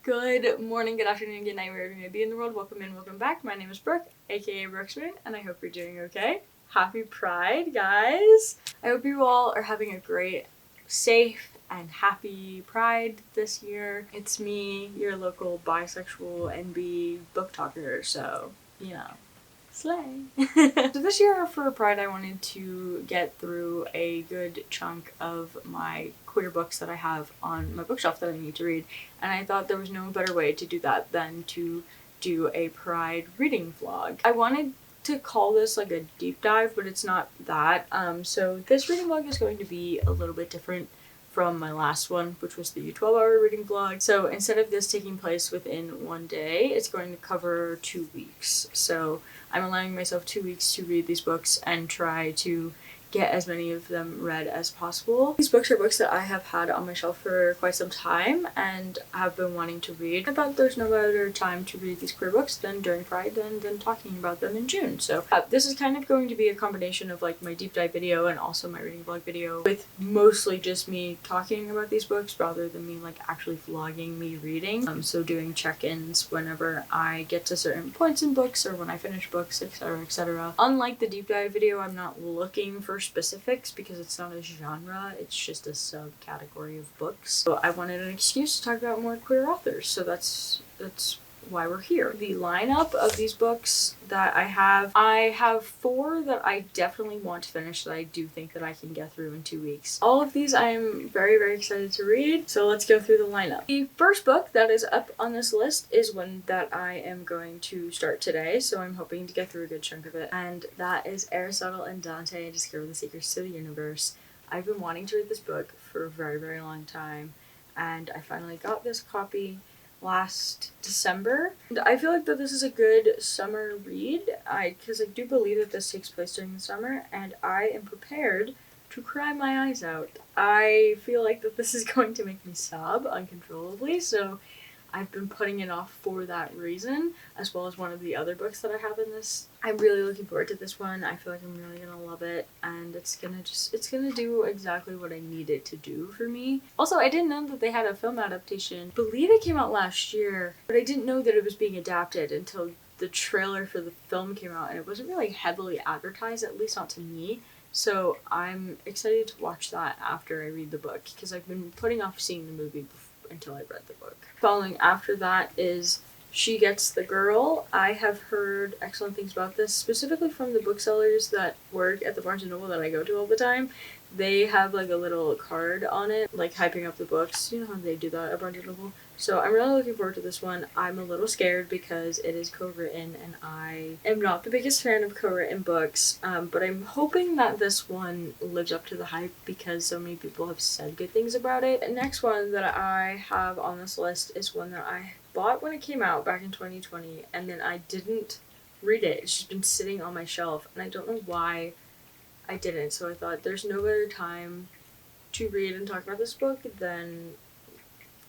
Good morning, good afternoon, good night, wherever you may be in the world. Welcome in, welcome back. My name is Brooke, aka Brooksmoon, and I hope you're doing okay. Happy Pride, guys! I hope you all are having a great, safe, and happy Pride this year. It's me, your local bisexual NB book talker, so, you know. Slay! So this year for Pride I wanted to get through a good chunk of my queer books that I have on my bookshelf that I need to read, and I thought there was no better way to do that than to do a Pride reading vlog. I wanted to call this like a deep dive, but it's not that. So this reading vlog is going to be a little bit different from my last one, which was the 12-hour reading vlog. So instead of this taking place within one day, it's going to cover 2 weeks. So I'm allowing myself 2 weeks to read these books and try to get as many of them read as possible. These books are books that I have had on my shelf for quite some time and have been wanting to read. I thought there's no better time to read these queer books than during Pride than talking about them in June. So this is kind of going to be a combination of like my deep dive video and also my reading vlog video, with mostly just me talking about these books rather than me like actually vlogging me reading. So doing check-ins whenever I get to certain points in books or when I finish books, etc, etc. Unlike the deep dive video, I'm not looking for specifics because it's not a genre, it's just a subcategory of books. So I wanted an excuse to talk about more queer authors, so that's why we're here. The lineup of these books that I have 4 that I definitely want to finish that I do think that I can get through in 2 weeks. All of these I'm very, very excited to read, so let's go through the lineup. The first book that is up on this list is one that I am going to start today, so I'm hoping to get through a good chunk of it, and that is Aristotle and Dante Discover the Secrets to the Universe. I've been wanting to read this book for a very, very long time, and I finally got this copy last December. And I feel like that this is a good summer read, because I do believe that this takes place during the summer, and I am prepared to cry my eyes out. I feel like that this is going to make me sob uncontrollably, so I've been putting it off for that reason, as well as one of the other books that I have in this. I'm really looking forward to this one. I feel like I'm really gonna love it, and it's gonna do exactly what I need it to do for me. Also, I didn't know that they had a film adaptation. I believe it came out last year, but I didn't know that it was being adapted until the trailer for the film came out, and it wasn't really heavily advertised, at least not to me. So I'm excited to watch that after I read the book, because I've been putting off seeing the movie until I read the book. Following after that is She Gets the Girl. I have heard excellent things about this, specifically from the booksellers that work at the Barnes & Noble that I go to all the time. They have like a little card on it, like hyping up the books. You know how they do that at Barnes & Noble? So I'm really looking forward to this one. I'm a little scared because it is co-written, and I am not the biggest fan of co-written books, but I'm hoping that this one lives up to the hype because so many people have said good things about it. The next one that I have on this list is one that I bought when it came out back in 2020, and then I didn't read it. It's just been sitting on my shelf, and I don't know why I didn't. So I thought there's no better time to read and talk about this book than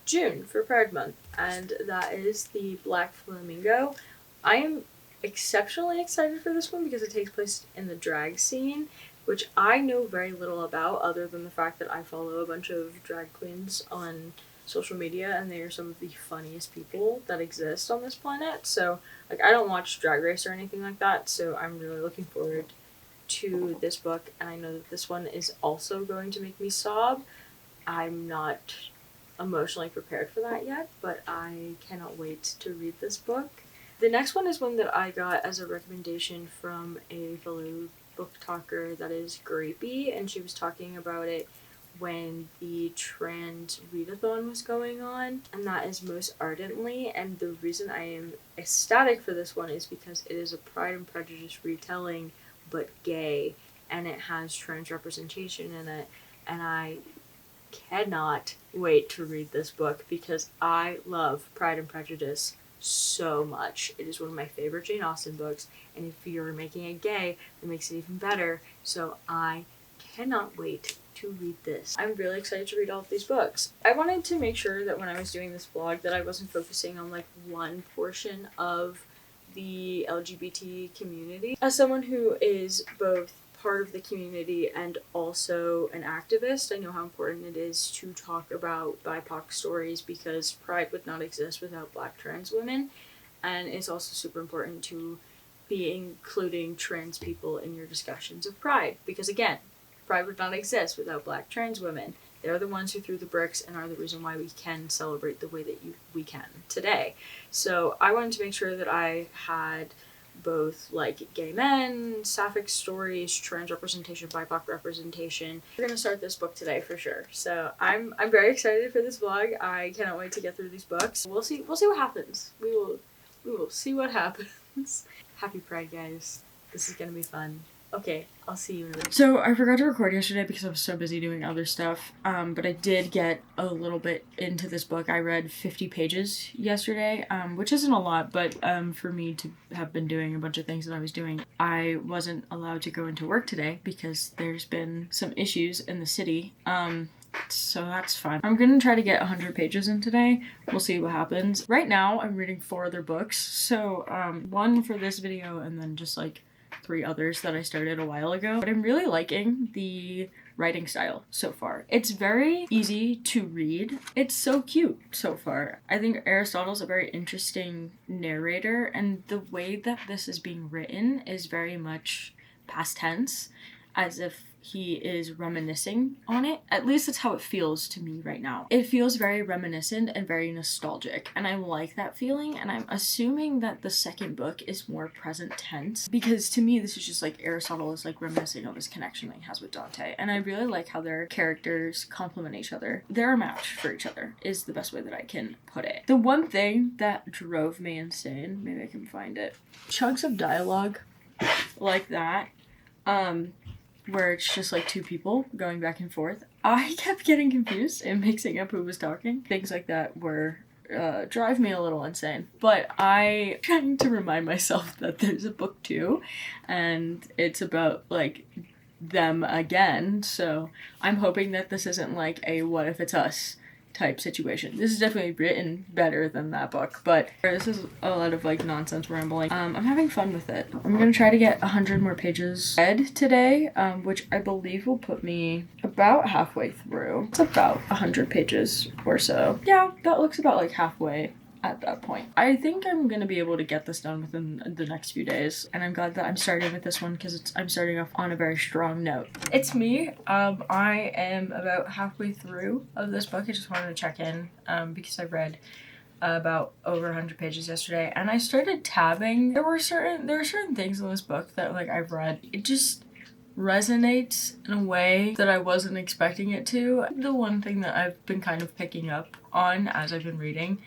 June for Pride Month, and that is The Black Flamingo. I am exceptionally excited for this one because it takes place in the drag scene, which I know very little about other than the fact that I follow a bunch of drag queens on social media, and they are some of the funniest people that exist on this planet. So like, I don't watch Drag Race or anything like that, so I'm really looking forward to this book, and I know that this one is also going to make me sob. I'm not emotionally prepared for that yet, but I cannot wait to read this book. The next one is one that I got as a recommendation from a fellow book talker that is Grapey, and she was talking about it when the trans readathon was going on, and that is Most Ardently. And the reason I am ecstatic for this one is because it is a Pride and Prejudice retelling, but gay, and it has trans representation in it, and I cannot wait to read this book because I love Pride and Prejudice so much. It is one of my favorite Jane Austen books, and if you're making it gay, it makes it even better, so I cannot wait to read this. I'm really excited to read all of these books. I wanted to make sure that when I was doing this vlog that I wasn't focusing on like one portion of the LGBT community. As someone who is both part of the community and also an activist, I know how important it is to talk about BIPOC stories because Pride would not exist without Black trans women, and it's also super important to be including trans people in your discussions of Pride because, again, Pride would not exist without Black trans women. They're the ones who threw the bricks and are the reason why we can celebrate the way that we can today. So I wanted to make sure that I had both like gay men, sapphic stories, trans representation, BIPOC representation. We're gonna start this book today for sure. So I'm very excited for this vlog. I cannot wait to get through these books. We'll see what happens. We will see what happens. Happy Pride, guys. This is gonna be fun. Okay, I'll see you in a minute. So I forgot to record yesterday because I was so busy doing other stuff, but I did get a little bit into this book. I read 50 pages yesterday, which isn't a lot, but for me to have been doing a bunch of things that I was doing, I wasn't allowed to go into work today because there's been some issues in the city, so that's fine. I'm gonna try to get 100 pages in today. We'll see what happens. Right now, I'm reading 4 other books, so one for this video and then just like 3 others that I started a while ago. But I'm really liking the writing style so far. It's very easy to read. It's so cute so far. I think Aristotle's a very interesting narrator, and the way that this is being written is very much past tense, as if he is reminiscing on it. At least that's how it feels to me right now. It feels very reminiscent and very nostalgic, and I like that feeling, and I'm assuming that the second book is more present tense, because to me this is just like Aristotle is like reminiscing on this connection that he has with Dante, and I really like how their characters complement each other. They're a match for each other, is the best way that I can put it. The one thing that drove me insane, maybe I can find it, chunks of dialogue like that, where it's just like 2 people going back and forth. I kept getting confused and mixing up who was talking. Things like that were drive me a little insane. But I'm trying to remind myself that there's a book 2 and it's about like them again. So I'm hoping that this isn't like a what if it's us type situation. This is definitely written better than that book, but this is a lot of like nonsense rambling. I'm having fun with it. I'm gonna try to get 100 more pages read today, which I believe will put me about halfway through. It's about 100 pages or so. Yeah, that looks about like halfway at that point. I think I'm gonna be able to get this done within the next few days, and I'm glad that I'm starting with this one because I'm starting off on a very strong note. It's me. I am about halfway through of this book. I just wanted to check in because I read about over 100 pages yesterday, and I started tabbing. There are certain things in this book that like I've read. It just resonates in a way that I wasn't expecting it to. The one thing that I've been kind of picking up on as I've been reading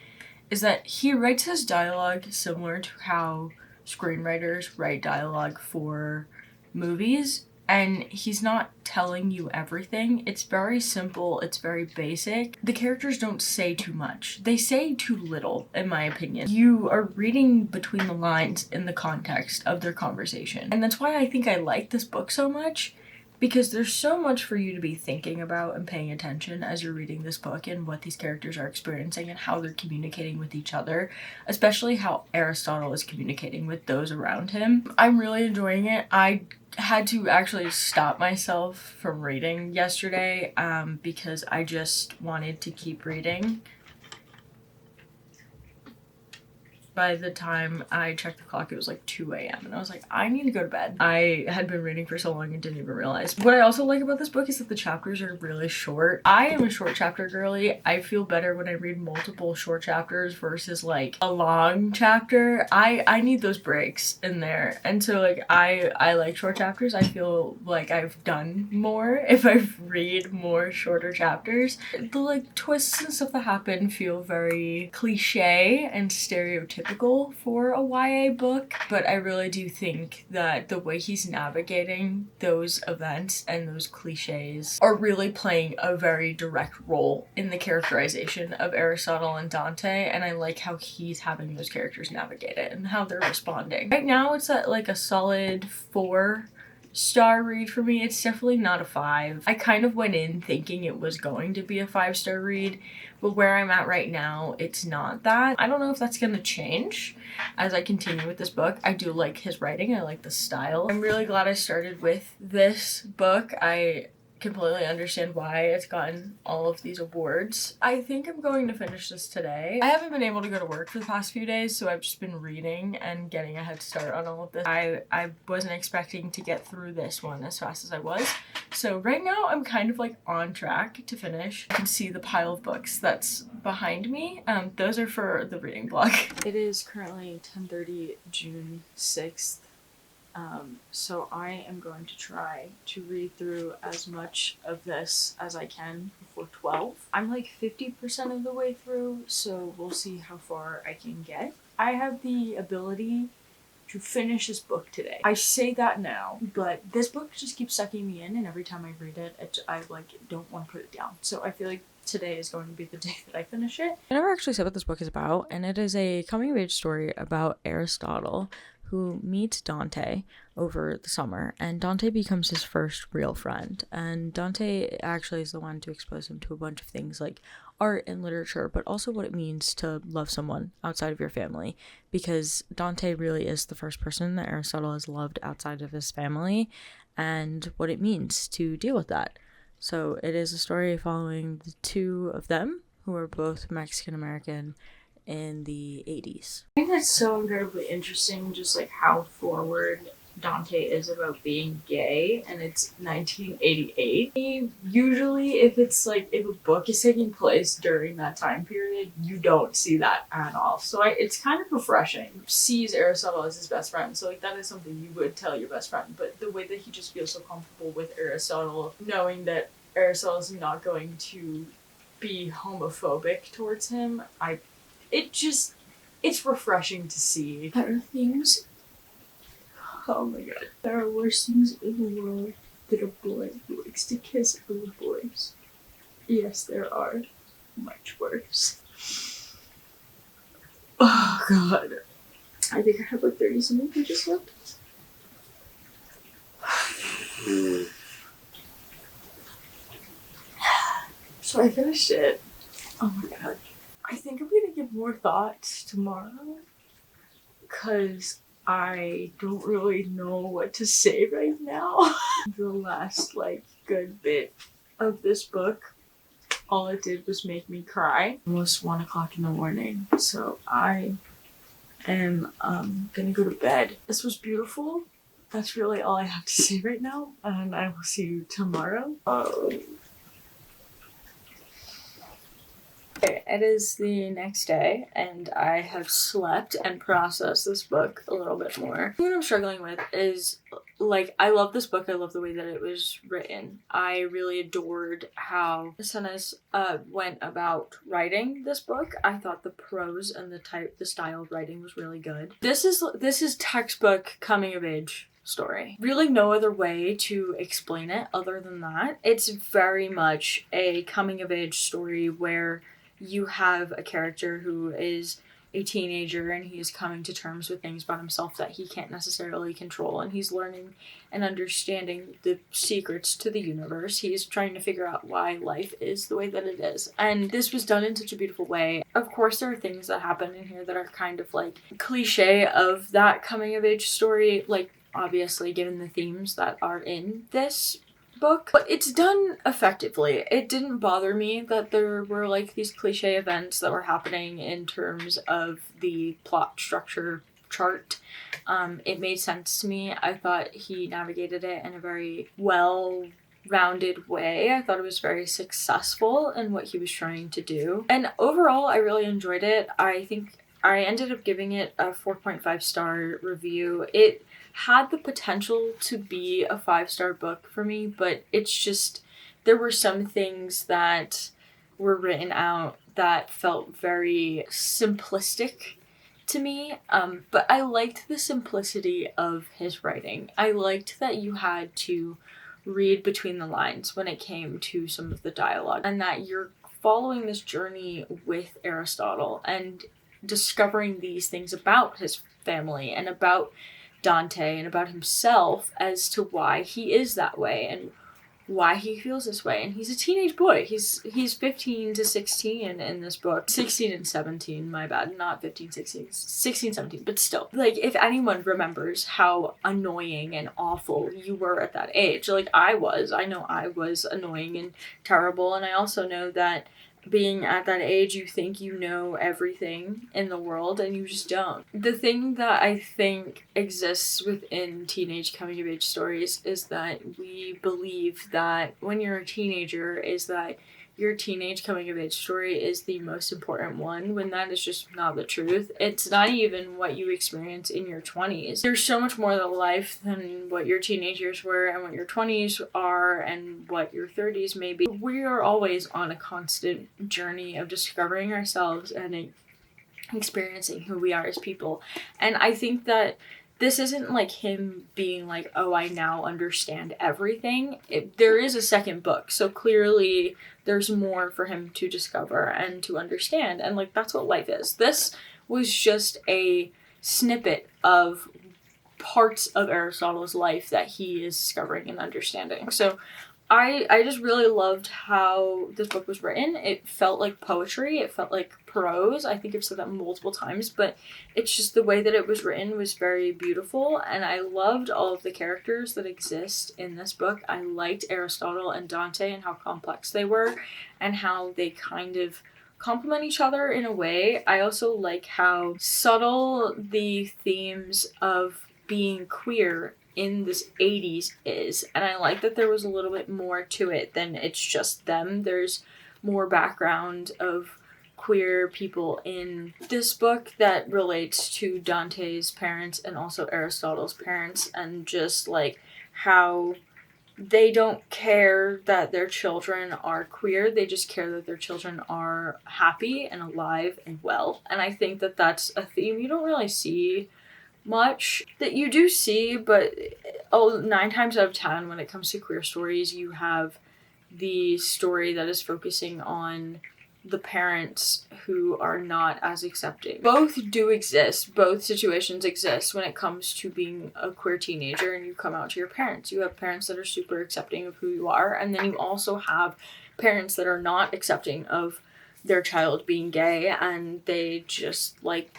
is that he writes his dialogue similar to how screenwriters write dialogue for movies, and he's not telling you everything. It's very simple, it's very basic. The characters don't say too much. They say too little, in my opinion. You are reading between the lines in the context of their conversation. And that's why I think I like this book so much, because there's so much for you to be thinking about and paying attention as you're reading this book and what these characters are experiencing and how they're communicating with each other, especially how Aristotle is communicating with those around him. I'm really enjoying it. I had to actually stop myself from reading yesterday because I just wanted to keep reading. By the time I checked the clock, it was like 2 a.m. and I was like, I need to go to bed. I had been reading for so long and didn't even realize. What I also like about this book is that the chapters are really short. I am a short chapter girly. I feel better when I read multiple short chapters versus like a long chapter. I need those breaks in there. And so like I like short chapters. I feel like I've done more if I read more shorter chapters. The like twists and stuff that happen feel very cliche and stereotypical for a YA book, but I really do think that the way he's navigating those events and those cliches are really playing a very direct role in the characterization of Aristotle and Dante, and I like how he's having those characters navigate it and how they're responding. Right now it's at like a solid 4 star read for me. It's definitely not a 5. I kind of went in thinking it was going to be a 5-star read, but where I'm at right now, it's not that. I don't know if that's gonna change as I continue with this book. I do like his writing. I like the style. I'm really glad I started with this book. I completely understand why it's gotten all of these awards. I think I'm going to finish this today. I haven't been able to go to work for the past few days, so I've just been reading and getting a head start on all of this. I wasn't expecting to get through this one as fast as I was. So right now I'm kind of like on track to finish. You can see the pile of books that's behind me. Those are for the reading blog. It is currently 10:30 June 6th. So I am going to try to read through as much of this as I can before 12. I'm like 50% of the way through, so we'll see how far I can get. I have the ability to finish this book today. I say that now, but this book just keeps sucking me in, and every time I read it, I like don't want to put it down. So I feel like today is going to be the day that I finish it. I never actually said what this book is about, and it is a coming-of-age story about Aristotle, who meets Dante over the summer, and Dante becomes his first real friend. And Dante actually is the one to expose him to a bunch of things like art and literature, but also what it means to love someone outside of your family, because Dante really is the first person that Aristotle has loved outside of his family, and what it means to deal with that. So it is a story following the two of them, who are both Mexican American, in the 80s. I think that's so incredibly interesting, just like how forward Dante is about being gay, and it's 1988. Usually if a book is taking place during that time period, you don't see that at all. So it's kind of refreshing. He sees Aristotle as his best friend, so like that is something you would tell your best friend, but the way that he just feels so comfortable with Aristotle, knowing that Aristotle is not going to be homophobic towards him, it's refreshing to see. There are things, oh my god, there are worse things in the world than a boy who likes to kiss other boys. Yes, there are. Much worse. Oh god. I think I have like 30 something pages left. So I finished it. Oh my god. I think I'm gonna give more thought tomorrow, because I don't really know what to say right now. The last good bit of this book, all it did was make me cry. Almost 1 o'clock in the morning, so I am gonna go to bed. This was beautiful. That's really all I have to say right now, and I will see you tomorrow. Okay, it is the next day, and I have slept and processed this book a little bit more. What I'm struggling with is, I love this book. I love the way that it was written. I really adored how Senes went about writing this book. I thought the prose and the style of writing was really good. This is textbook coming of age story. Really no other way to explain it other than that. It's very much a coming of age story where you have a character who is a teenager and he is coming to terms with things about himself that he can't necessarily control, and he's learning and understanding the secrets to the universe. He's trying to figure out why life is the way that it is, and this was done in such a beautiful way. Of course there are things that happen in here that are kind of cliche of that coming of age story, obviously given the themes that are in this book, but it's done effectively. It didn't bother me that there were these cliche events that were happening in terms of the plot structure chart. It made sense to me. I thought he navigated it in a very well-rounded way. I thought it was very successful in what he was trying to do, and overall I really enjoyed it. I think I ended up giving it a 4.5-star review. It had the potential to be a 5-star book for me, but it's just, there were some things that were written out that felt very simplistic to me, but I liked the simplicity of his writing. I liked that you had to read between the lines when it came to some of the dialogue, and that you're following this journey with Aristotle and discovering these things about his family and about Dante and about himself as to why he is that way and why he feels this way. And he's a teenage boy. He's 15 to 16 in this book. 16 and 17, my bad. Not 15, 16. 16, 17, but still. Like, if anyone remembers how annoying and awful you were at that age, like I was. I know I was annoying and terrible, and I also know that being at that age, you think you know everything in the world, and you just don't. The thing that I think exists within teenage coming of age stories is that we believe that when you're a teenager is that your teenage coming of age story is the most important one, when that is just not the truth. It's not even what you experience in your 20s. There's so much more to life than what your teenage years were and what your 20s are and what your 30s may be. We are always on a constant journey of discovering ourselves and experiencing who we are as people. And I think that this isn't like him being like, oh, I now understand everything. There is a second book, so clearly there's more for him to discover and to understand, and like that's what life is. This was just a snippet of parts of Aristotle's life that he is discovering and understanding. So I just really loved how this book was written. It felt like poetry. It felt like prose. I think I've said that multiple times, but it's just the way that it was written was very beautiful, and I loved all of the characters that exist in this book. I liked Aristotle and Dante and how complex they were and how they kind of complement each other in a way. I also like how subtle the themes of being queer in this 80s is, and I like that there was a little bit more to it than it's just them. There's more background of queer people in this book that relates to Dante's parents and also Aristotle's parents, and just like how they don't care that their children are queer, they just care that their children are happy and alive and well. And I think that that's a theme you don't really see much. That you do see, but 9 times out of 10 when it comes to queer stories, you have the story that is focusing on the parents who are not as accepting. Both do exist. Both situations exist when it comes to being a queer teenager and you come out to your parents. You have parents that are super accepting of who you are, and then you also have parents that are not accepting of their child being gay, and they just like,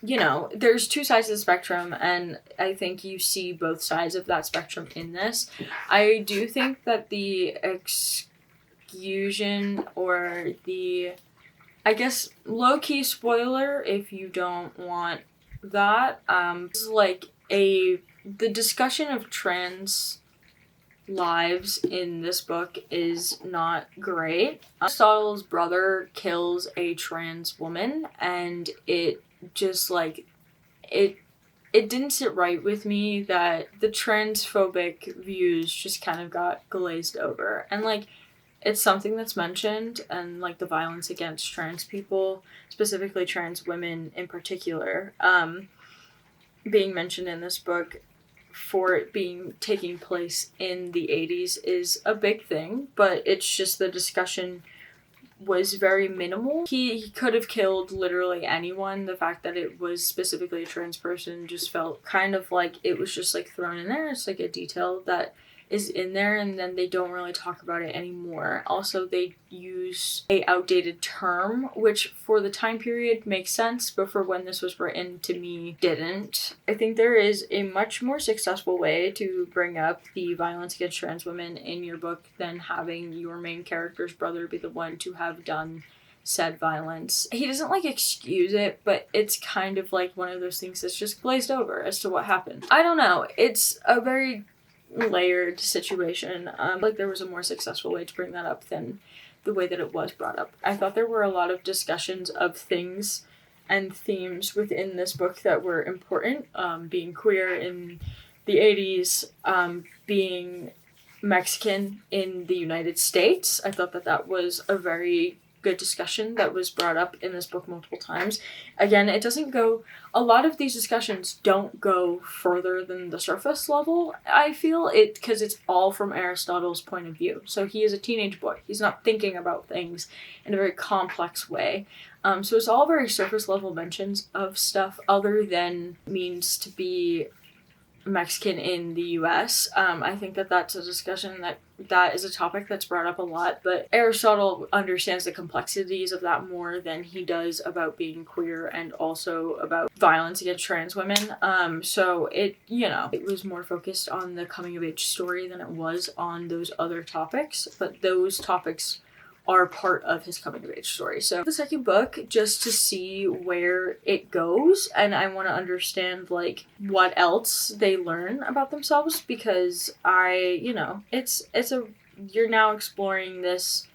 you know, there's 2 sides of the spectrum, and I think you see both sides of that spectrum in this. I do think that the exclusion, or the, I guess, low-key spoiler, if you don't want that, is like the discussion of trans lives in this book is not great. Aristotle's brother kills a trans woman, and it just like it didn't sit right with me that the transphobic views just kind of got glazed over, and like it's something that's mentioned, and like the violence against trans people, specifically trans women in particular, being mentioned in this book for it being taking place in the 80s is a big thing, but it's just the discussion was very minimal. He could have killed literally anyone. The fact that it was specifically a trans person just felt kind of like it was just like thrown in there. It's like a detail that is in there, and then they don't really talk about it anymore. Also, they use a outdated term, which for the time period makes sense, but for when this was written, to me, didn't. I think there is a much more successful way to bring up the violence against trans women in your book than having your main character's brother be the one to have done said violence. He doesn't like excuse it, but it's kind of like one of those things that's just glazed over as to what happened. I don't know. It's a very layered situation. Like there was a more successful way to bring that up than the way that it was brought up. I thought there were a lot of discussions of things and themes within this book that were important. Being queer in the 80s, being Mexican in the United States. I thought that that was a very good discussion that was brought up in this book multiple times. Again, it doesn't go, a lot of these discussions don't go further than the surface level, I feel, because it's all from Aristotle's point of view. So he is a teenage boy. He's not thinking about things in a very complex way. So it's all very surface level mentions of stuff other than means to be Mexican in the US. I think that that's a discussion that is a topic that's brought up a lot, but Aristotle understands the complexities of that more than he does about being queer and also about violence against trans women. So it was more focused on the coming of age story than it was on those other topics, but those topics are part of his coming of age story. So the second book, just to see where it goes, and I want to understand like what else they learn about themselves, because you're now exploring this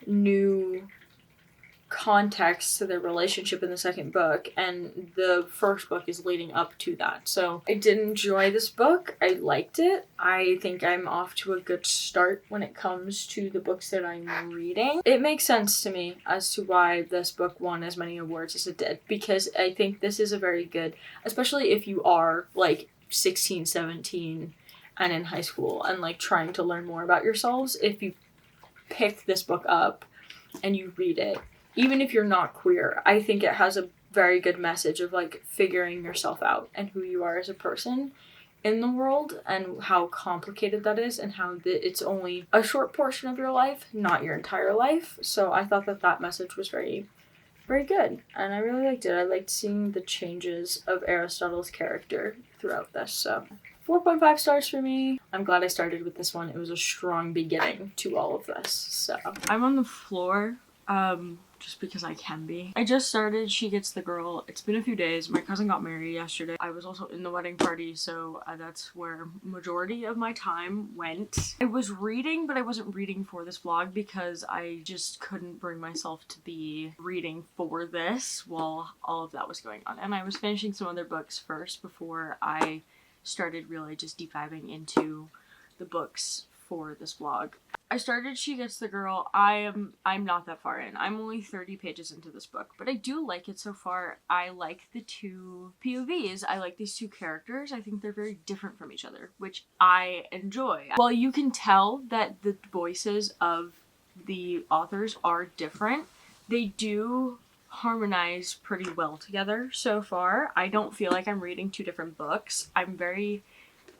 new context to their relationship in the second book, and the first book is leading up to that. So I did enjoy this book. I liked it. I think I'm off to a good start when it comes to the books that I'm reading. It makes sense to me as to why this book won as many awards as it did, because I think this is a very good, especially if you are like 16, 17 and in high school and like trying to learn more about yourselves, if you pick this book up and you read it, even if you're not queer, I think it has a very good message of like figuring yourself out and who you are as a person in the world, and how complicated that is, and how it's only a short portion of your life, not your entire life. So I thought that message was very, very good, and I really liked it. I liked seeing the changes of Aristotle's character throughout this. So 4.5 stars for me. I'm glad I started with this one. It was a strong beginning to all of this. So I'm on the floor. Just because I can be. I just started She Gets the Girl. It's been a few days. My cousin got married yesterday. I was also in the wedding party, so that's where majority of my time went. I was reading, but I wasn't reading for this vlog because I just couldn't bring myself to be reading for this while all of that was going on. And I was finishing some other books first before I started really just deep diving into the books for this vlog. I started She Gets the Girl. I'm not that far in. I'm only 30 pages into this book, but I do like it so far. I like the two POVs. I like these two characters. I think they're very different from each other, which I enjoy. While you can tell that the voices of the authors are different, they do harmonize pretty well together so far. I don't feel like I'm reading two different books. I'm very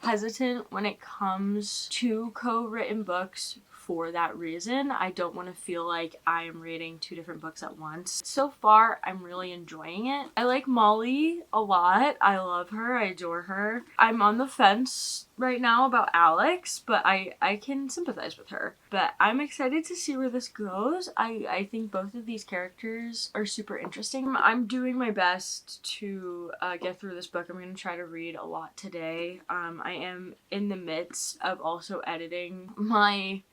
hesitant when it comes to co-written books for that reason. I don't want to feel like I am reading two different books at once. So far, I'm really enjoying it. I like Molly a lot. I love her. I adore her. I'm on the fence right now about Alex, but I can sympathize with her. But I'm excited to see where this goes. I think both of these characters are super interesting. I'm doing my best to get through this book. I'm going to try to read a lot today. I am in the midst of also editing my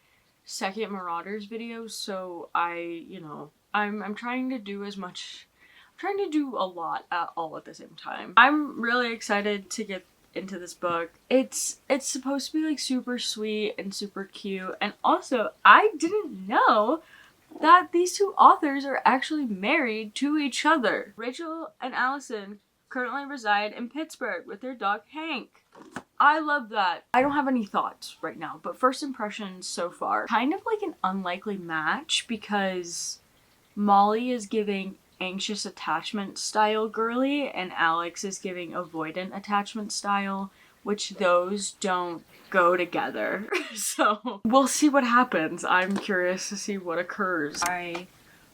second Marauders video, so I'm trying to do as much, I'm trying to do a lot all at the same time. I'm really excited to get into this book. It's supposed to be like super sweet and super cute, and also I didn't know that these two authors are actually married to each other. Rachel and Allison currently reside in Pittsburgh with their dog Hank. I love that. I don't have any thoughts right now, but first impressions so far, kind of like an unlikely match, because Molly is giving anxious attachment style girly and Alex is giving avoidant attachment style, which those don't go together. So we'll see what happens. I'm curious to see what occurs. I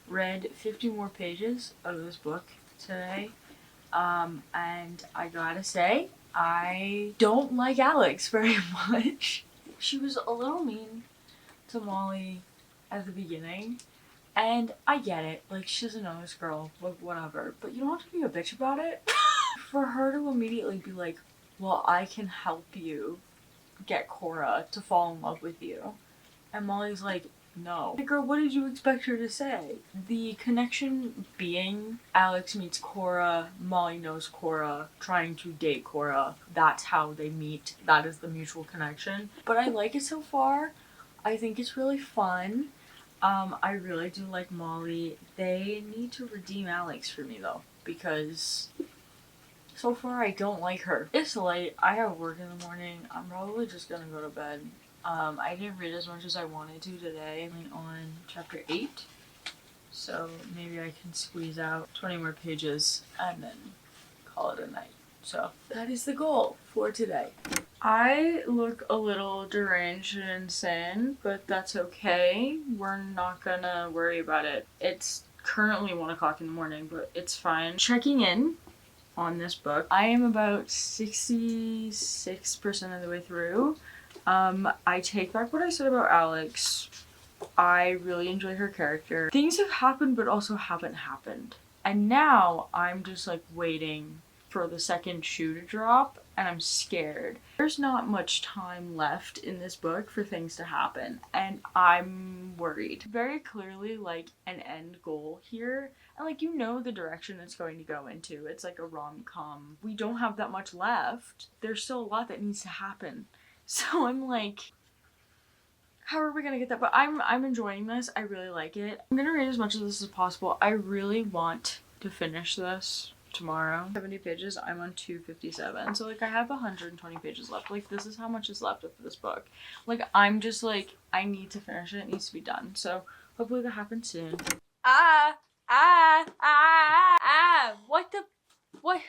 read 50 more pages of this book today, and I gotta say, I don't like Alex very much. She was a little mean to Molly at the beginning, and I get it. Like, she doesn't know this girl, whatever. But you don't have to be a bitch about it. For her to immediately be like, well, I can help you get Cora to fall in love with you. And Molly's like, no. Hey girl, what did you expect her to say? The connection being Alex meets Cora, Molly knows Cora, trying to date Cora. That's how they meet. That is the mutual connection. But I like it so far. I think it's really fun. I really do like Molly. They need to redeem Alex for me though, because so far I don't like her. It's late, I have work in the morning, I'm probably just gonna go to bed. I didn't read as much as I wanted to today. I'm on chapter 8, so maybe I can squeeze out 20 more pages and then call it a night. So that is the goal for today. I look a little deranged and insane, but that's okay. We're not gonna worry about it. It's currently 1 o'clock in the morning, but it's fine. Checking in on this book. I am about 66% of the way through. I take back what I said about Alex. I really enjoy her character. Things have happened, but also haven't happened. And now I'm just like waiting for the second shoe to drop, and I'm scared. There's not much time left in this book for things to happen, and I'm worried. Very clearly like an end goal here, and like you know the direction it's going to go into. It's like a rom-com. We don't have that much left. There's still a lot that needs to happen. So I'm like, how are we gonna get that? But I'm enjoying this. I really like it. I'm gonna read as much of this as possible. I really want to finish this tomorrow. 70 pages. I'm on 257. So like I have 120 pages left. Like this is how much is left of this book. Like I'm just like, I need to finish it. It needs to be done. So hopefully that happens soon. What the, what?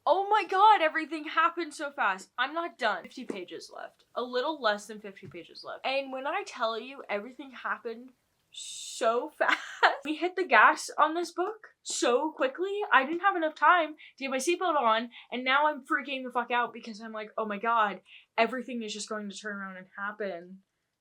Oh my god, everything happened so fast. I'm not done. 50 pages left. A little less than 50 pages left. And when I tell you everything happened so fast, we hit the gas on this book so quickly. I didn't have enough time to get my seatbelt on, and now I'm freaking the fuck out because I'm like, oh my god, everything is just going to turn around and happen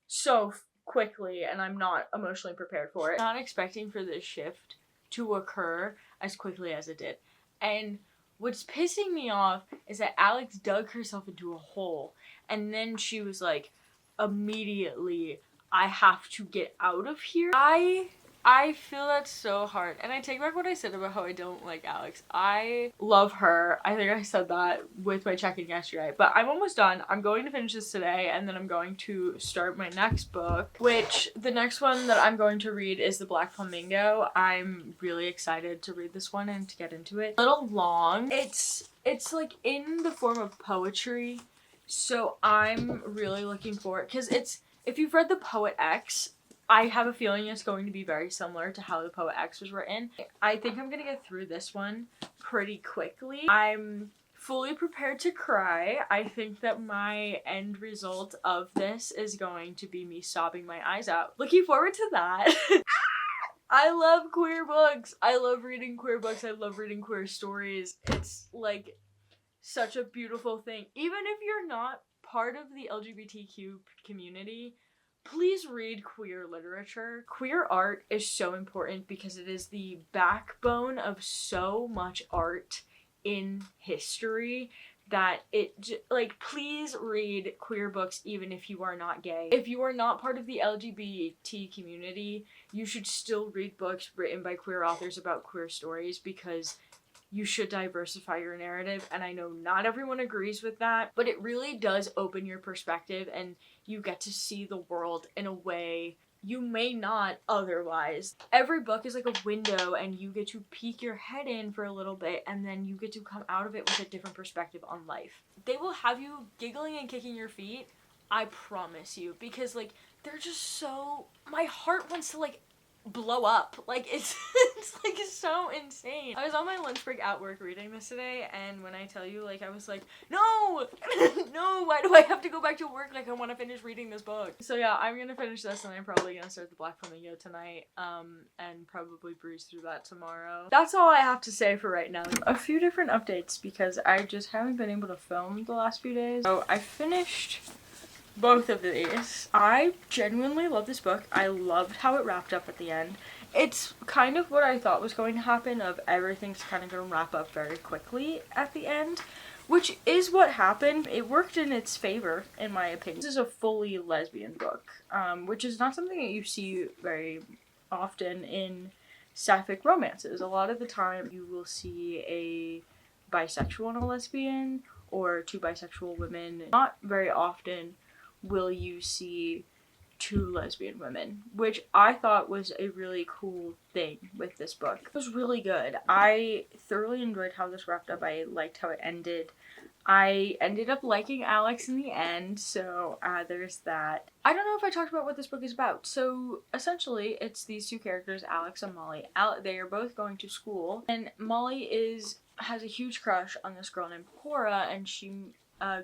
so quickly, and I'm not emotionally prepared for it. Not expecting for this shift to occur as quickly as it did. And what's pissing me off is that Alex dug herself into a hole, and then she was like, immediately, I have to get out of here. I feel that so hard, and I take back what I said about how I don't like Alex. I love her. I think I said that with my check-in yesterday, but I'm almost done. I'm going to finish this today, and then I'm going to start my next book, which the next one that I'm going to read is The Black Flamingo. I'm really excited to read this one and to get into it. A little long. It's like in the form of poetry, so I'm really looking forward, because if you've read The Poet X, I have a feeling it's going to be very similar to how The Poet X was written. I think I'm gonna get through this one pretty quickly. I'm fully prepared to cry. I think that my end result of this is going to be me sobbing my eyes out. Looking forward to that. I love queer books. I love reading queer books. I love reading queer stories. It's like such a beautiful thing. Even if you're not part of the LGBTQ community, please read queer literature. Queer art is so important because it is the backbone of so much art in history that please read queer books even if you are not gay. If you are not part of the LGBT community, you should still read books written by queer authors about queer stories, because you should diversify your narrative, and I know not everyone agrees with that, but it really does open your perspective, and you get to see the world in a way you may not otherwise. Every book is like a window, and you get to peek your head in for a little bit, and then you get to come out of it with a different perspective on life. They will have you giggling and kicking your feet, I promise you, because like they're just so, my heart wants to like blow up. Like it's like so insane. I was on my lunch break at work reading this today, and when I tell you, like, I was like, no no, why do I have to go back to work? Like, I want to finish reading this book. So yeah, I'm gonna finish this, and I'm probably gonna start The Black Flamingo tonight, and probably breeze through that tomorrow. That's all I have to say for right now. A few different updates because I just haven't been able to film the last few days. So I finished both of these. I genuinely love this book. I loved how it wrapped up at the end. It's kind of what I thought was going to happen, of everything's kind of going to wrap up very quickly at the end, which is what happened. It worked in its favor, in my opinion. This is a fully lesbian book, which is not something that you see very often in sapphic romances. A lot of the time you will see a bisexual and a lesbian, or two bisexual women. Not very often will you see two lesbian women, which I thought was a really cool thing with this book. It was really good. I thoroughly enjoyed how this wrapped up. I liked how it ended. I ended up liking Alex in the end, so there's that. I don't know if I talked about what this book is about. So essentially, it's these two characters, Alex and Molly. They are both going to school, and Molly has a huge crush on this girl named Cora, and she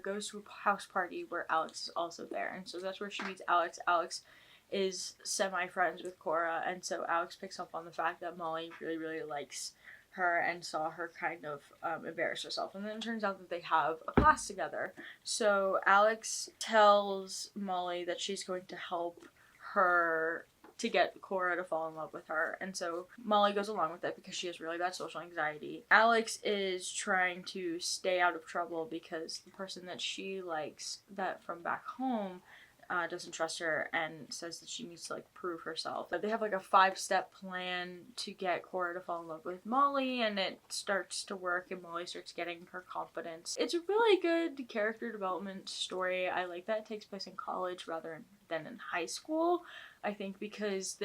goes to a house party where Alex is also there, and so that's where she meets Alex. Alex is semi-friends with Cora, and so Alex picks up on the fact that Molly really, really likes her and saw her kind of embarrass herself, and then it turns out that they have a class together. So Alex tells Molly that she's going to help her to get Cora to fall in love with her, and so Molly goes along with it because she has really bad social anxiety. Alex is trying to stay out of trouble because the person that she likes, that from back home, doesn't trust her and says that she needs to like prove herself. But they have like a 5-step plan to get Cora to fall in love with Molly, and it starts to work, and Molly starts getting her confidence. It's a really good character development story. I like that it takes place in college rather than in high school. I think because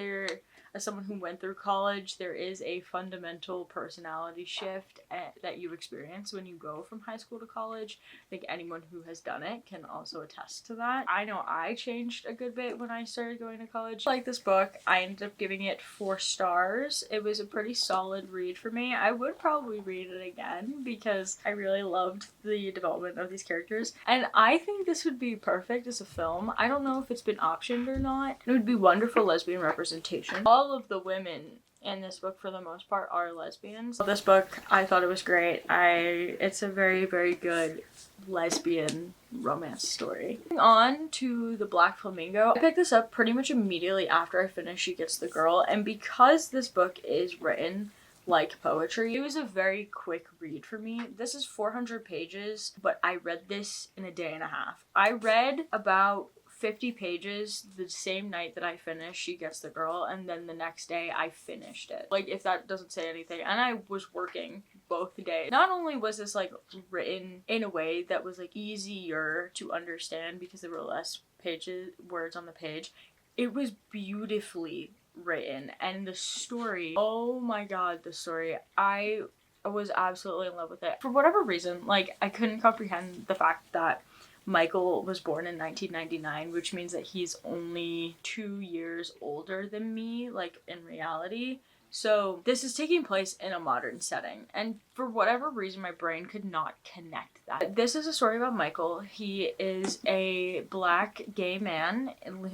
as someone who went through college, there is a fundamental personality shift that you experience when you go from high school to college. I think anyone who has done it can also attest to that. I know I changed a good bit when I started going to college. Like this book, I ended up giving it 4 stars. It was a pretty solid read for me. I would probably read it again because I really loved the development of these characters. And I think this would be perfect as a film. I don't know if it's been optioned or not. It would be wonderful lesbian representation. All of the women in this book, for the most part, are lesbians. This book, I thought it was great. It's a very, very good lesbian romance story. Moving on to The Black Flamingo. I picked this up pretty much immediately after I finished She Gets the Girl, and because this book is written like poetry, it was a very quick read for me. This is 400 pages, but I read this in a day and a half. I read about 50 pages the same night that I finished She Gets the Girl, and then the next day I finished it. Like, if that doesn't say anything. And I was working both days. Not only was this like written in a way that was like easier to understand because there were less words on the page, it was beautifully written, and the story, oh my god, the story, I was absolutely in love with it. For whatever reason, like, I couldn't comprehend the fact that Michael was born in 1999, which means that he's only 2 years older than me, like, in reality. So this is taking place in a modern setting, and for whatever reason, my brain could not connect that. This is a story about Michael. He is a black gay man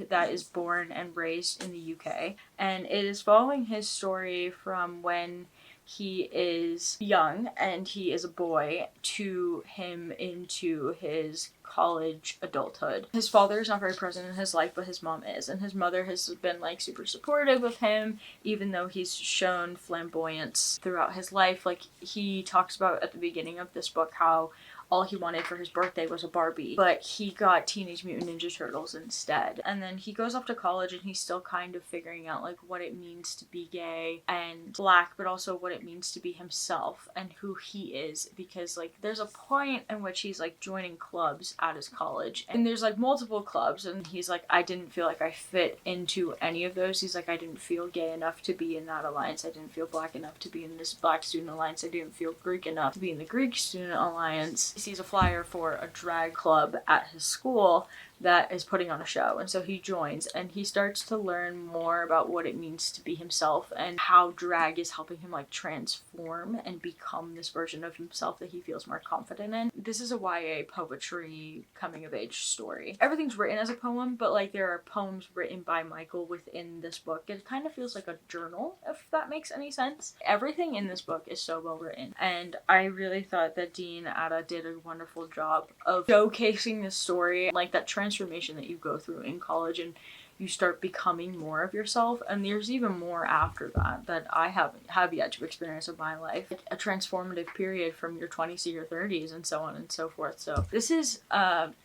that is born and raised in the UK, and it is following his story from when he is young and he is a boy to him into his college adulthood. His father is not very present in his life, but his mom is, and his mother has been like super supportive of him, even though he's shown flamboyance throughout his life. Like, he talks about at the beginning of this book how all he wanted for his birthday was a Barbie, but he got Teenage Mutant Ninja Turtles instead. And then he goes off to college and he's still kind of figuring out like what it means to be gay and black, but also what it means to be himself and who he is, because like there's a point in which he's like joining clubs at his college, and there's like multiple clubs, and he's like, I didn't feel like I fit into any of those. He's like, I didn't feel gay enough to be in that alliance, I didn't feel black enough to be in this black student alliance, I didn't feel Greek enough to be in the Greek student alliance. He sees a flyer for a drag club at his school that is putting on a show, and so he joins, and he starts to learn more about what it means to be himself and how drag is helping him like transform and become this version of himself that he feels more confident in. This is a YA poetry coming of age story. Everything's written as a poem, but like there are poems written by Michael within this book. It kind of feels like a journal, if that makes any sense. Everything in this book is so well written, and I really thought that Dean Atta did a wonderful job of showcasing this story, like that transformation that you go through in college, and you start becoming more of yourself, and there's even more after that I have yet to experience in my life, like a transformative period from your 20s to your 30s and so on and so forth. So this is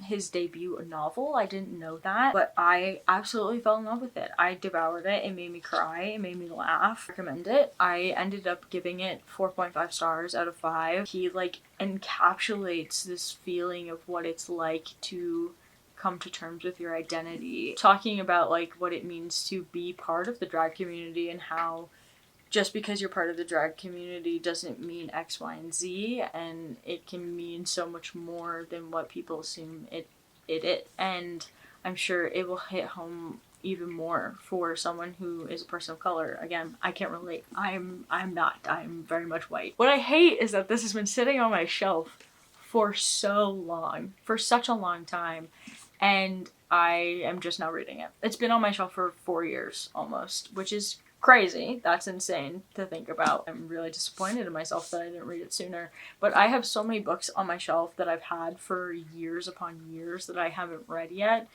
his debut novel. I didn't know that, but I absolutely fell in love with it. I devoured it. It made me cry, it made me laugh. I recommend it. I ended up giving it 4.5 stars out of 5. He like encapsulates this feeling of what it's like to come to terms with your identity, talking about like what it means to be part of the drag community and how just because you're part of the drag community doesn't mean X, Y, and Z, and it can mean so much more than what people assume it is. And I'm sure it will hit home even more for someone who is a person of color. Again, I can't relate. I'm not. I'm very much white. What I hate is that this has been sitting on my shelf for so long, for such a long time, and I am just now reading it. It's been on my shelf for 4 years almost, which is crazy. That's insane to think about. I'm really disappointed in myself that I didn't read it sooner. But I have so many books on my shelf that I've had for years upon years that I haven't read yet,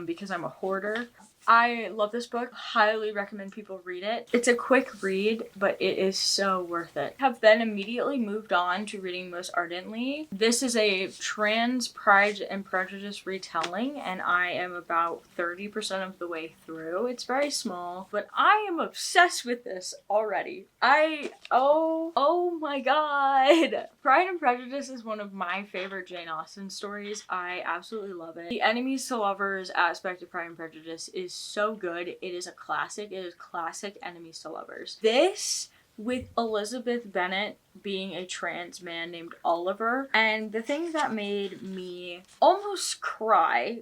because I'm a hoarder. I love this book. Highly recommend people read it. It's a quick read, but it is so worth it. Have then immediately moved on to reading Most Ardently. This is a trans Pride and Prejudice retelling, and I am about 30% of the way through. It's very small, but I am obsessed with this already. Oh my god! Pride and Prejudice is one of my favorite Jane Austen stories. I absolutely love it. The enemies to lovers aspect of Pride and Prejudice is so good. It is a classic. It is classic enemies to lovers. This, with Elizabeth Bennet being a trans man named Oliver, and the thing that made me almost cry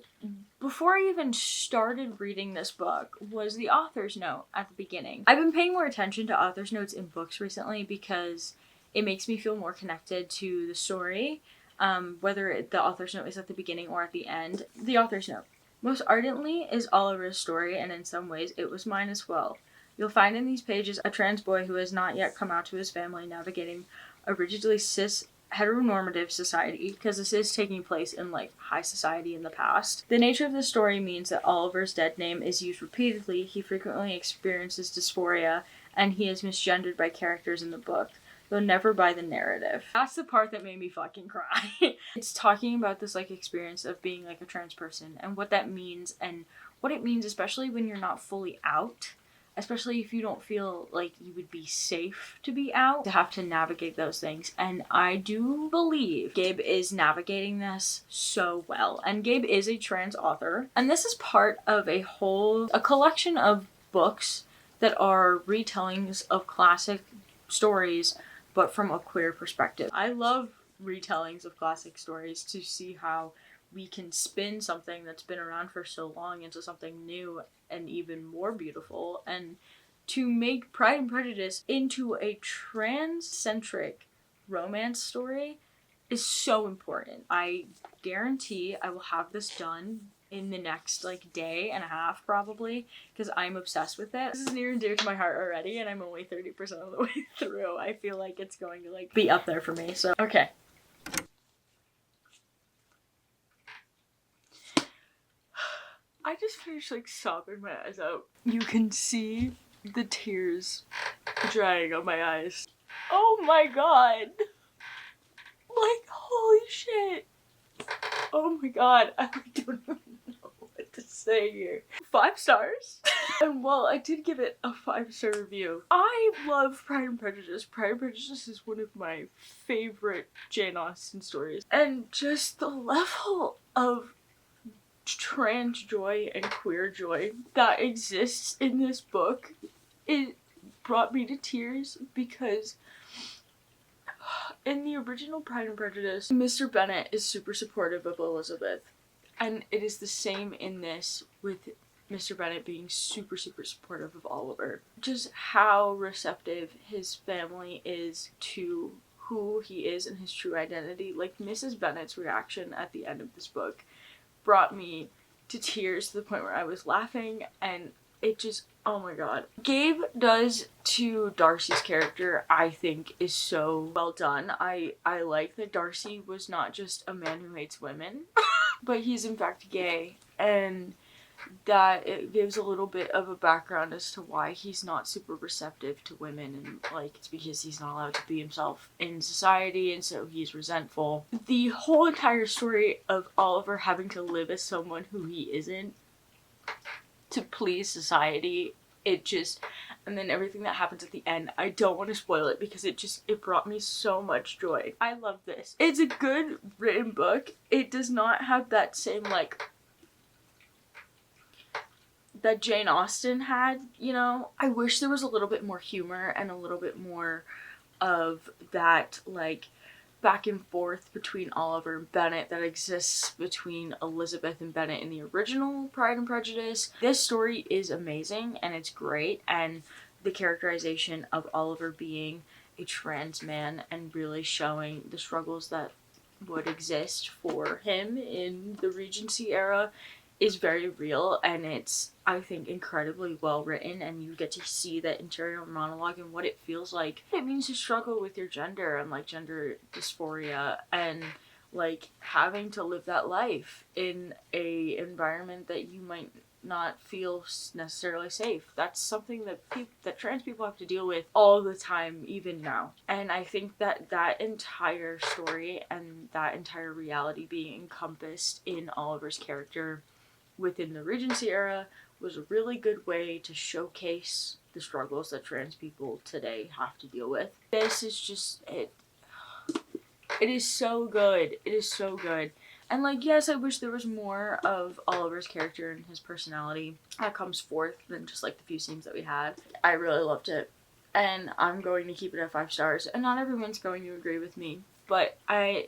before I even started reading this book was the author's note at the beginning. I've been paying more attention to author's notes in books recently because it makes me feel more connected to the story, whether the author's note is at the beginning or at the end. The author's note. Most Ardently is Oliver's story, and in some ways it was mine as well. You'll find in these pages a trans boy who has not yet come out to his family navigating a rigidly cis heteronormative society, because this is taking place in like high society in the past. The nature of the story means that Oliver's dead name is used repeatedly, he frequently experiences dysphoria, and he is misgendered by characters in the book, though never by the narrative. That's the part that made me fucking cry. It's talking about this like experience of being like a trans person and what that means, and what it means especially when you're not fully out, especially if you don't feel like you would be safe to be out, to have to navigate those things. And I do believe Gabe is navigating this so well. And Gabe is a trans author, and this is part of a collection of books that are retellings of classic stories, but from a queer perspective. I love retellings of classic stories to see how we can spin something that's been around for so long into something new and even more beautiful, and to make Pride and Prejudice into a trans-centric romance story is so important. I guarantee I will have this done in the next like day and a half probably, because I'm obsessed with it. This is near and dear to my heart already, and I'm only 30% of the way through. I feel like it's going to like be up there for me. So okay. I just finished like sobbing my eyes out. You can see the tears drying on my eyes. Oh my god. Like, holy shit. Oh my god. I don't even know what to say here. 5 stars. And while I did give it a 5-star review, I love Pride and Prejudice. Pride and Prejudice is one of my favorite Jane Austen stories. And just the level of trans joy and queer joy that exists in this book, it brought me to tears, because in the original Pride and Prejudice, Mr. Bennet is super supportive of Elizabeth, and it is the same in this, with Mr. Bennet being super supportive of Oliver. Just how receptive his family is to who he is and his true identity. Like, Mrs. Bennet's reaction at the end of this book brought me to tears, to the point where I was laughing, and it just, oh my god. Gabe does to Darcy's character, I think, is so well done. I like that Darcy was not just a man who hates women, but he's in fact gay, and that it gives a little bit of a background as to why he's not super receptive to women, and like it's because he's not allowed to be himself in society, and so he's resentful. The whole entire story of Oliver having to live as someone who he isn't to please society, and then everything that happens at the end, I don't want to spoil it because it brought me so much joy. I love this. It's a good written book. It does not have that same like that Jane Austen had, you know. I wish there was a little bit more humor and a little bit more of that, like, back and forth between Oliver and Bennet that exists between Elizabeth and Bennet in the original Pride and Prejudice. This story is amazing and it's great, and the characterization of Oliver being a trans man and really showing the struggles that would exist for him in the Regency era is very real, and it's, I think, incredibly well written, and you get to see that interior monologue and what it feels like. It means to struggle with your gender and like gender dysphoria and like having to live that life in a environment that you might not feel necessarily safe. That's something that that trans people have to deal with all the time, even now. And I think that that entire story and that entire reality being encompassed in Oliver's character within the Regency era was a really good way to showcase the struggles that trans people today have to deal with. This is just it. It is so good. It is so good. And like, yes, I wish there was more of Oliver's character and his personality that comes forth than just like the few scenes that we had. I really loved it. And I'm going to keep it at 5 stars. And not everyone's going to agree with me. But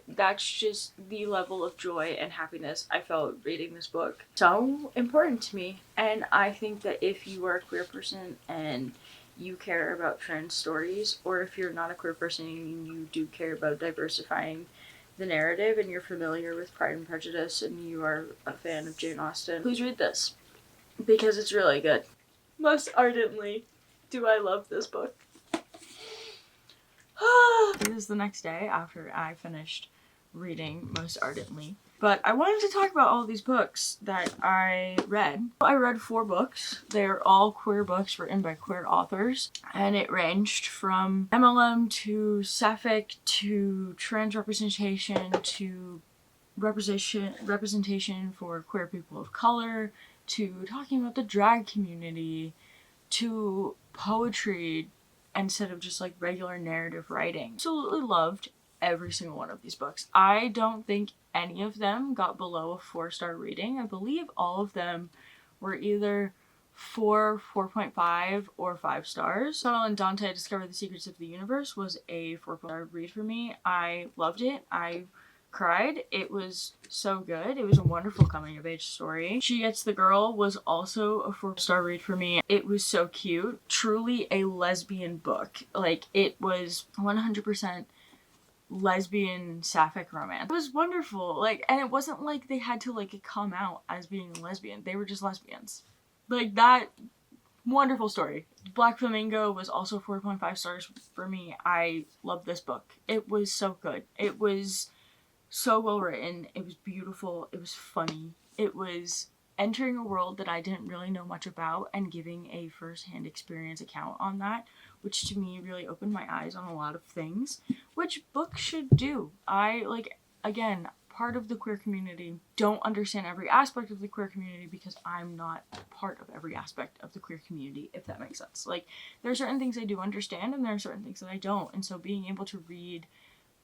that's just the level of joy and happiness I felt reading this book. So important to me. And I think that if you are a queer person and you care about trans stories, or if you're not a queer person and you do care about diversifying the narrative and you're familiar with Pride and Prejudice and you are a fan of Jane Austen, please read this, because it's really good. Most ardently do I love this book. This is the next day after I finished reading Most Ardently. But I wanted to talk about all these books that I read. I read 4 books. They're all queer books written by queer authors. And it ranged from MLM to sapphic to trans representation to representation for queer people of color to talking about the drag community to poetry instead of just like regular narrative writing. Absolutely loved every single one of these books. I don't think any of them got below a 4-star rating. I believe all of them were either 4, 4.5, or 5 stars. So in Dante Discover the Secrets of the Universe was a 4-star read for me. I loved it. I cried. It was so good. It was a wonderful coming of age story. She Gets the Girl was also a 4-star read for me. It was so cute. Truly a lesbian book. Like, it was 100% lesbian sapphic romance. It was wonderful. Like, and it wasn't like they had to like come out as being lesbian. They were just lesbians. Like, that wonderful story. Black Flamingo was also 4.5 stars for me. I loved this book. It was so good. It was so well written. It was beautiful. It was funny. It was entering a world that I didn't really know much about and giving a first-hand experience account on that, which to me really opened my eyes on a lot of things, which books should do. I, like, again, part of the queer community, don't understand every aspect of the queer community because I'm not part of every aspect of the queer community, if that makes sense. Like, there are certain things I do understand and there are certain things that I don't, and so being able to read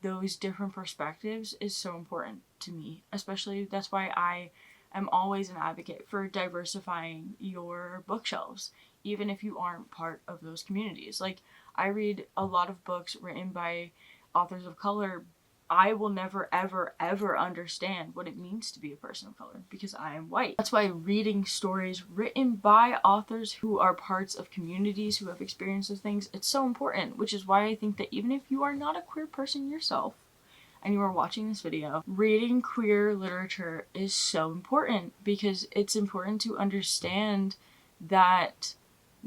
those different perspectives is so important to me. Especially, that's why I am always an advocate for diversifying your bookshelves, even if you aren't part of those communities. Like, I read a lot of books written by authors of color. I will never, ever, ever understand what it means to be a person of color because I am white. That's why reading stories written by authors who are parts of communities who have experienced those things, it's so important, which is why I think that even if you are not a queer person yourself and you are watching this video, reading queer literature is so important because it's important to understand that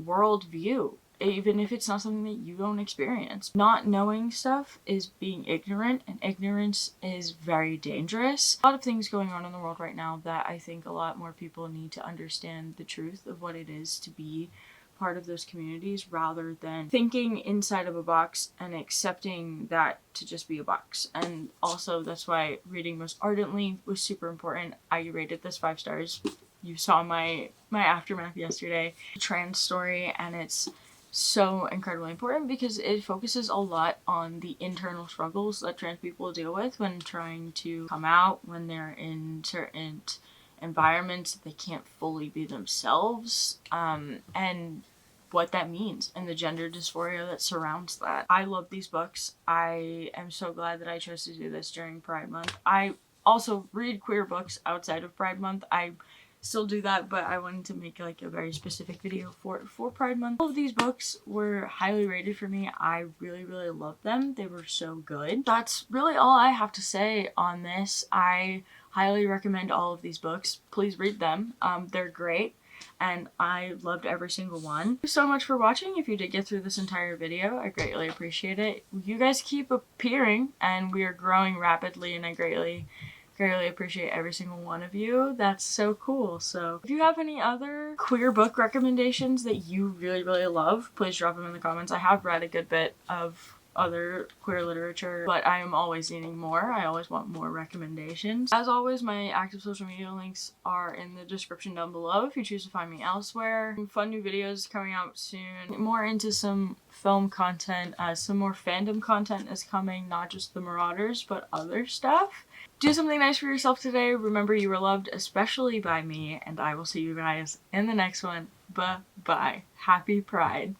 worldview, even if it's not something that you don't experience. Not knowing stuff is being ignorant, and ignorance is very dangerous. A lot of things going on in the world right now that I think a lot more people need to understand the truth of what it is to be part of those communities rather than thinking inside of a box and accepting that to just be a box. And also that's why reading Most Ardently was super important. I rated this 5 stars. You saw my aftermath yesterday. Trans story, and it's so incredibly important because it focuses a lot on the internal struggles that trans people deal with when trying to come out, when they're in certain environments that they can't fully be themselves, and what that means and the gender dysphoria that surrounds that. I love these books. I am so glad that I chose to do this during Pride Month. I also read queer books outside of Pride Month. I still do that, but I wanted to make like a very specific video for Pride Month. All of these books were highly rated for me. I really, really loved them. They were so good. That's really all I have to say on this. I highly recommend all of these books. Please read them. They're great, and I loved every single one. Thank you so much for watching. If you did get through this entire video, I greatly appreciate it. You guys keep appearing, and we are growing rapidly, and I greatly appreciate every single one of you. That's so cool. So if you have any other queer book recommendations that you really, really love, please drop them in the comments. I have read a good bit of other queer literature, but I am always needing more. I always want more recommendations. As always, my active social media links are in the description down below if you choose to find me elsewhere. Fun new videos coming out soon. More into some film content. Some more fandom content is coming, not just the Marauders, but other stuff. Do something nice for yourself today. Remember you were loved, especially by me, and I will see you guys in the next one. Bye-bye. Happy Pride.